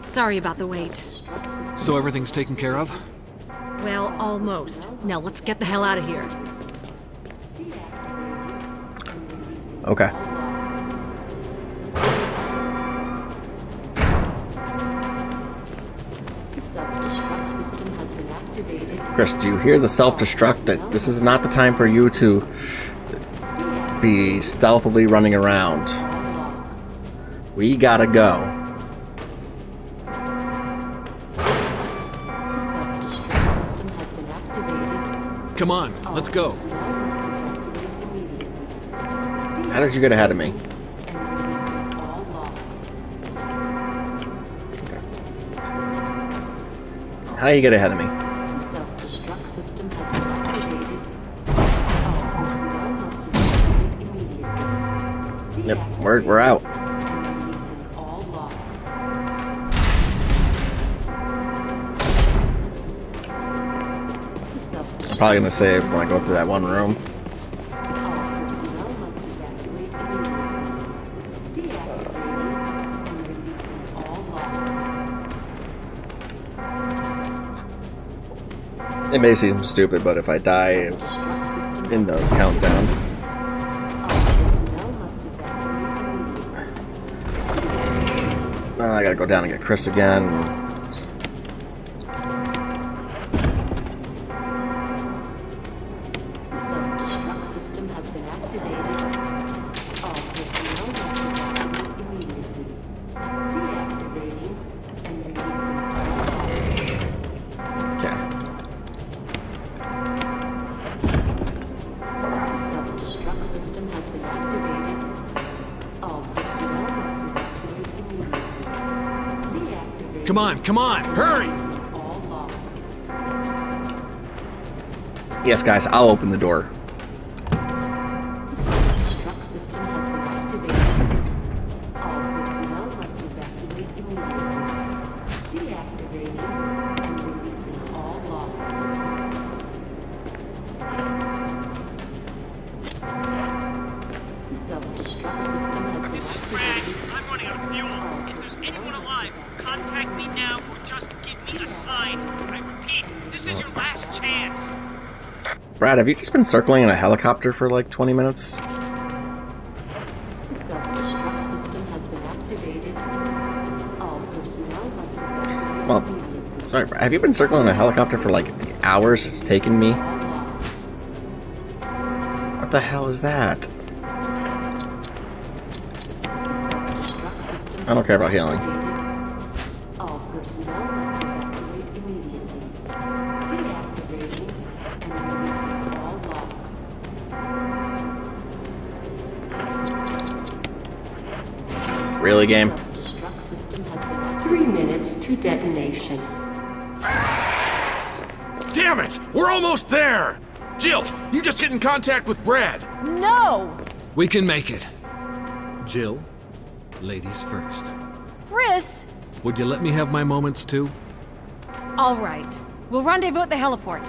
Sorry about the wait. Destruct system so everything's taken care of? Well, almost. Now let's get the hell out of here. deactivating and releasing Okay. all locks. The self-destruct system has been activated. Chris, do you hear the self-destruct? This is not the time for you to be stealthily running around. All locks. We gotta go. The Come on, let's go. How did you get ahead of me? How do you get ahead of me? Self-destruct system has been activated. All personnel must evacuate immediately. Yep, we're out. And releasing all locks. I'm probably gonna save when I go through that one room. All personnel must evacuate immediately. Deactivating and releasing all locks. It may seem stupid, but if I die Destruct system in the countdown, all personnel must evacuate immediately. then I gotta go down and get Chris again. Self-destruct system has been activated. All personnel must evacuate immediately. Deactivating and releasing all locks. Okay. Self-destruct system has been activated. All personnel must evacuate immediately. Deactivating. Come on, hurry! Releasing all locks. Yes, guys, I'll open the door. Self-destruct system has been activated. All personnel must evacuate immediately. Deactivating and releasing all locks. Self-destruct system has been This is Brad. activated. I'm running out of fuel. If there's anyone alive, contact me now or just give me a sign. I repeat, this is your last chance. Brad, have you just been circling in a helicopter for like 20 minutes? Self-destruct system has been activated. All personnel must evacuate Well, immediately. sorry, Brad, have you been circling in a helicopter for like the hours it's taken me? All locks. What the hell is that? Self-destruct system I don't care about has been healing. activated. All personnel must evacuate immediately. Deactivating and releasing all locks. Really, game? Self-destruct system has been activated. 3 minutes to detonation. Damn it! We're almost there! Jill, you just get in contact with Brad. No! We can make it. Jill, ladies first. Chris! Would you let me have my moments too? All right. We'll rendezvous at the heliport.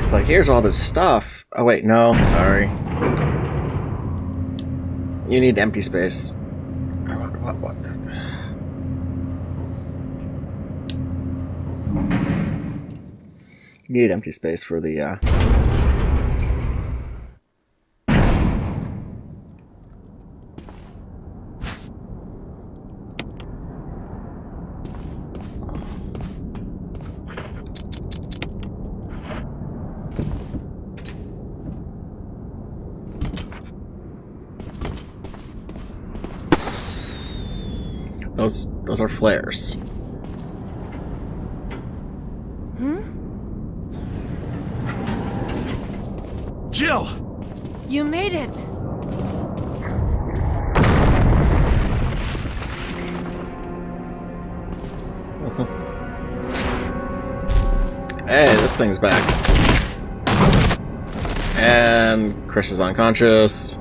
It's like, here's all this stuff. Oh, wait, no, sorry. You need empty space. What? You need empty space for the, Those are flares. Jill! You made it! Hey, this thing's back. And Chris is unconscious.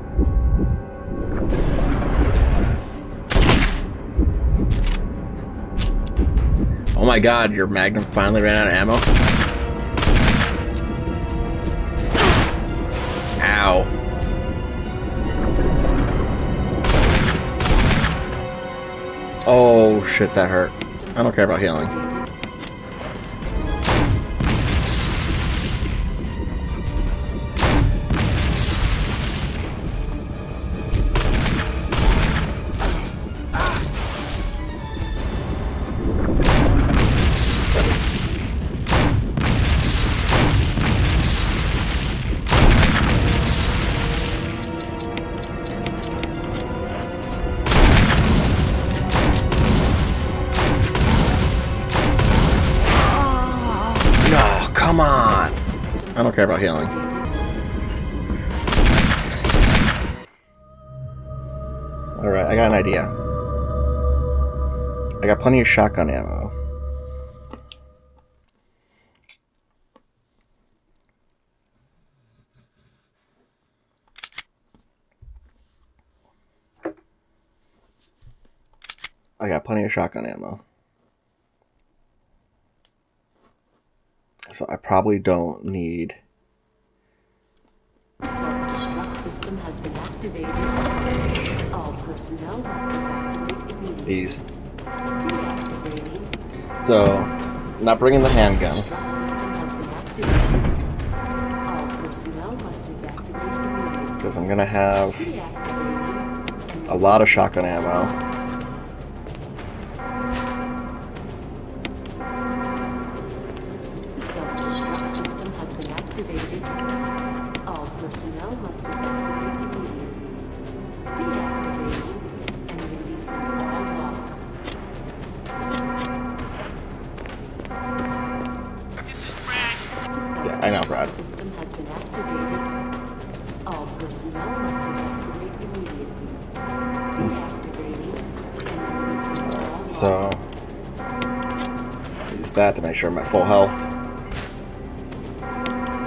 Oh my god, your Magnum finally ran out of ammo? Ow. Oh shit, that hurt. I don't care about healing. I don't care about healing. Alright, I got an idea. I got plenty of shotgun ammo. So I probably don't need... Self-destruct system has been activated. All personnel must evacuate immediately. these. Deactivating. So, not bringing the handgun. Destruct system has been activated. All personnel must evacuate immediately. Because I'm gonna have Deactivating. a lot of shotgun ammo. Self-destruct system has been activated. All personnel must evacuate immediately. Deactivating and releasing all locks. This is Brad. Yeah, I know, Brad. System has been activated. All personnel must evacuate immediately. Deactivating and releasing all locks. So, use that to make sure I'm at full health.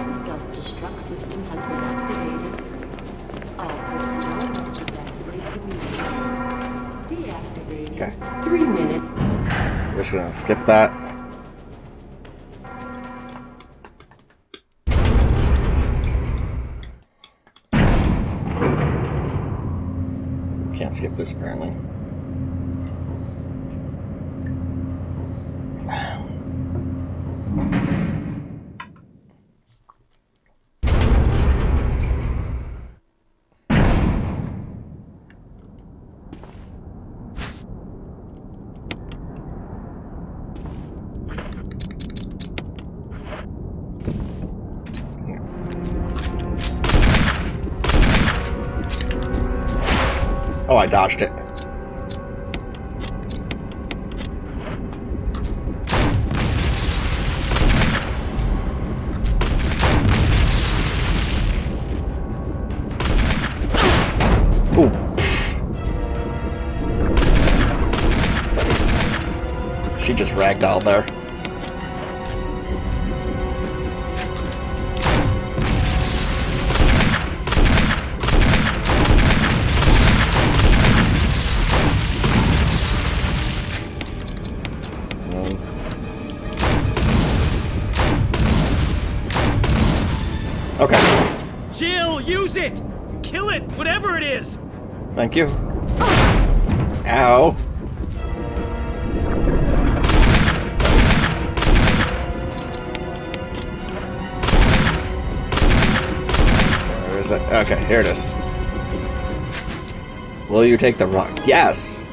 The self-destruct system has been activated. All personnel must evacuate immediately. Deactivating. Okay. 3 minutes. We're just gonna skip that. Can't skip this apparently. Oh, I dodged it. Ooh. She just ragdolled there. Okay. Jill, use it! Kill it, whatever it is! Thank you. Ow. Where is it? Okay, here it is. Will you take the rock? Yes!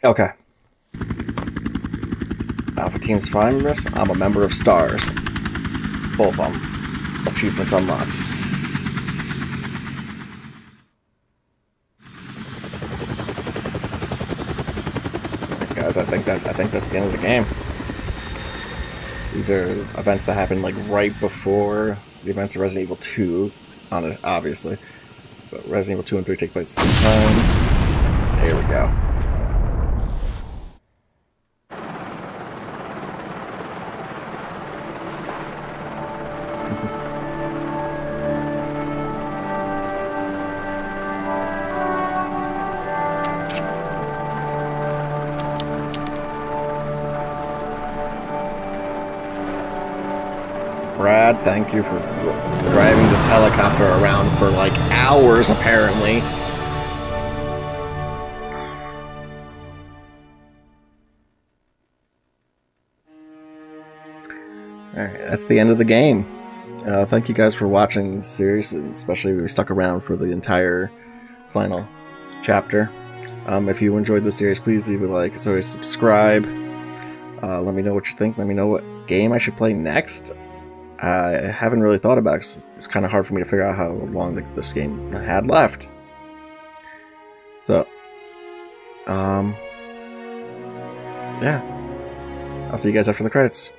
Okay. Alpha Team's fine members. I'm a member of STARS. Both of them. Achievements unlocked. Alright, guys, I think that's the end of the game. These are events that happen like right before the events of Resident Evil 2, on it, obviously. But Resident Evil 2 and 3 take place at the same time. There we go. Brad, thank you for driving this helicopter around for like hours, apparently. Alright, that's the end of the game. Thank you guys for watching the series, and especially if you stuck around for the entire final chapter. If you enjoyed the series, please leave a like. As always, subscribe. Let me know what you think. Let me know what game I should play next. I haven't really thought about it 'cause it's kind of hard for me to figure out how long this game had left. So, yeah. I'll see you guys after the credits.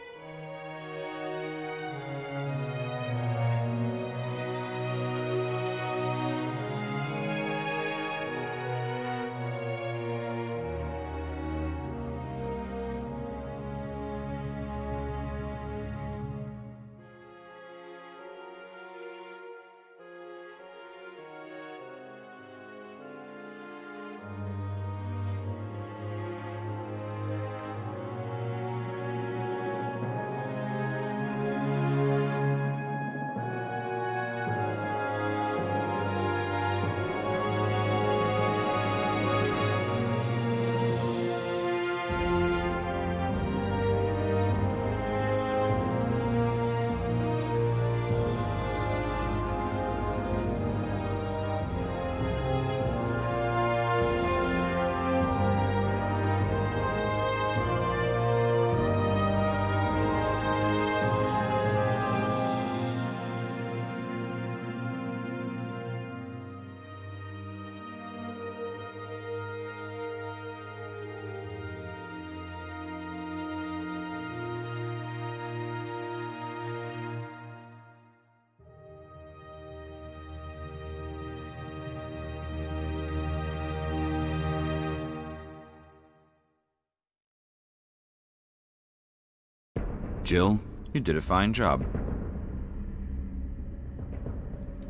Jill, you did a fine job.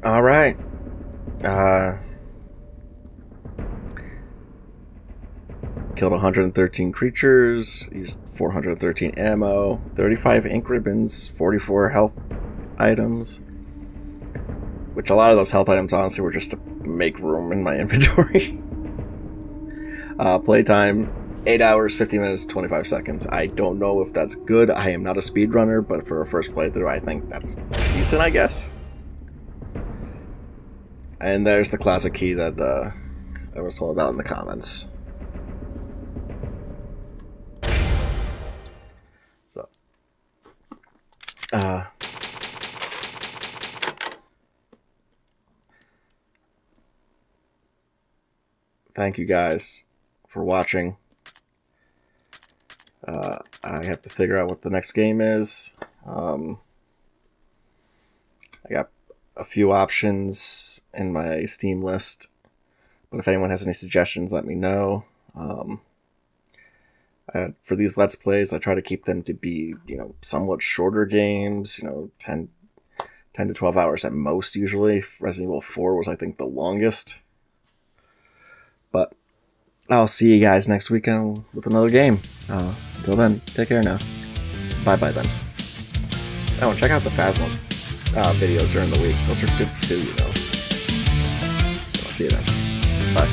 All right. Killed 113 creatures, used 413 ammo, 35 ink ribbons, 44 health items. Which a lot of those health items honestly were just to make room in my inventory. Playtime, 8 hours, 50 minutes, 25 seconds. I don't know if that's good. I am not a speedrunner, but for a first playthrough, I think that's decent, I guess. And there's the classic key that I was told about in the comments. So, thank you guys for watching. I have to figure out what the next game is. I got a few options in my Steam list, but if anyone has any suggestions, let me know. For these Let's Plays, I try to keep them to be, somewhat shorter games, 10 to 12 hours at most, usually. Resident Evil 4 was, I think, the longest. But I'll see you guys next weekend with another game. Until then, take care now. Bye-bye then. Oh, and check out the Phasmo videos during the week. Those are good too, I'll see you then. Bye.